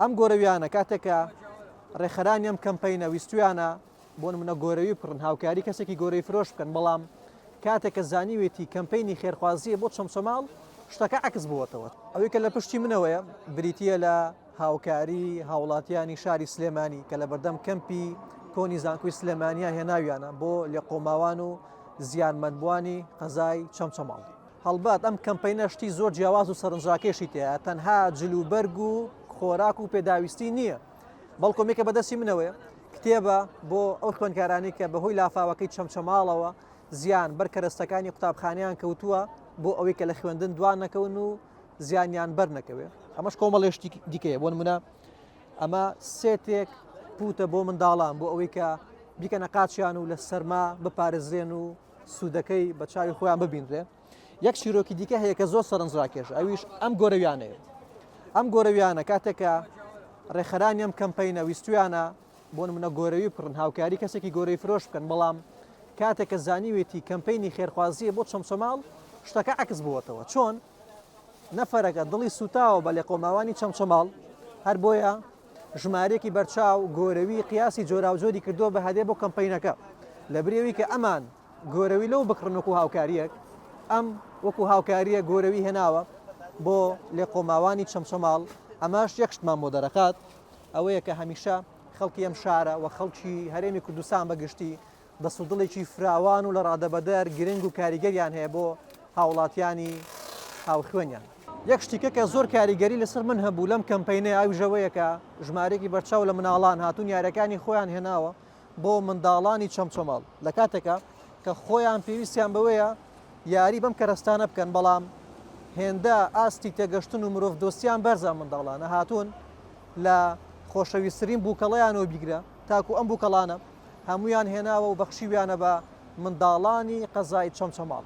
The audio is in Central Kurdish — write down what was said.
ئەم گۆرەویانە کاتێکە ڕێخەرانی ئەم کەمپەینە ویستویانە بۆ نمونە گۆرەوی پڕن هاوکاری کەسێکی گۆرەی فرۆش بکەن، بەڵام کاتێکە زانیوێتی کەمپەینی خێرخوازیە بۆ چەمچەماڵ شتەکە عکس بووەتەوە. ئەوەی کە لە پشتی منەوەیە بریتە لە هاوکاری هاوڵاتیانی شاری سلێمانی کە لە بەردەم کەمپی کۆنی زانکۆی سلێمانیا هێناویانە بۆ لێقۆماوان و زیانمەندبوانی قەزای چەمچەماڵ. هەڵبات ئەم کەمپەینە شتی زۆر جیاواز و سەرنجڕاکێشی تەیە، تەنها جلوبەرگ و خۆراک و پێداویستی نییە، بەڵکۆمێکە بەدەستی منەوەیە کتێبە بۆ ئەو خوێندکارانی کە بەهۆی لافاوەکەی چەمچەماڵەوە زیان بەرکەرەستەکانی قوتابخانیان کەوتووە بۆ ئەوەی کە لە خوێندن دوان نەکەون و زیانیان بەر نەکەوێت. ئەمەش کۆمەڵێشتی دیکەیە بۆ نمونە ئەمە سێتێک پوتە بۆ منداڵان بۆ ئەوەی کە بیکەنە قاچیان و لە سەرما بپارێزرێن و سوودەکەی بە چاوی خۆیان ببینرێ. یەک شیرۆکی دیکە هەیە کە زۆر سەرنجڕاکێش ئەویش ئەم گۆرەویانەیە. ئەم گۆرەویانە کاتێکە ڕێخەرانی ئەم کەمپەینە ویستویانە بۆ نمونە گۆرەوی پڕن هاوکاری کەسێکی گۆرەی فرۆش بکەن، بەڵام کاتێکە زانیوێتی کەمپەینی خێرخوازیە بۆ چەمچەماڵ شتەکە عکس بووەتەوە. چۆن نەفەرەکە دڵی سوتاوە بە لێقۆماوانی چەمچەماڵ، هەر بۆیە ژمارێکی بەرچاو گۆرەوی قیاسی جۆراوجۆری کردووە بە هەدێ بۆ کەمپەینەکە لە برێوی کە ئەمان گۆرەوی لەو بکڕن وەکو هاوکاریەک، ئەم وەکو هاوکاریە گۆرەوی هێناوە بۆ لێقۆماوانی چەمچەماڵ. ئەماش یەک شتمان بۆ دەرەکات ئەوەیە کە هەمیشە خەڵکی ئەم شارە و خەڵکی هەرێمی کوردستان بەگشتی دەست و دڵێکی فراوان و لە ڕادەبەدەر گرنگ و کاریگەریان هەیە بۆ هاوڵاتیانی هاوخوێنیان. یەک شتێکە کە زۆر کاریگەری لەسەر من هەبوو لەم کەمپەینەیە ئەوژەوەیە کە ژمارێکی بەرچاو لە مناڵان هاتوون یاریەکانی خۆیان هێناوە بۆ منداڵانی چەمچەماڵ لە کاتێکە کە خۆیان پێویستیان بەوەیە یاری بەم کەرەستانە بکەن، بەڵام هێندە ئاستی تێگەشتن و مرۆڤ دۆستیان بەرزە منداڵانە هاتوون لە خۆشەویستترین بووکەڵەیانەوە بیگرە تاکو ئەم بووکەڵانە هەمویان هێناوە و بەخشیویانە بە منداڵانی قەزای چەمچەماڵ.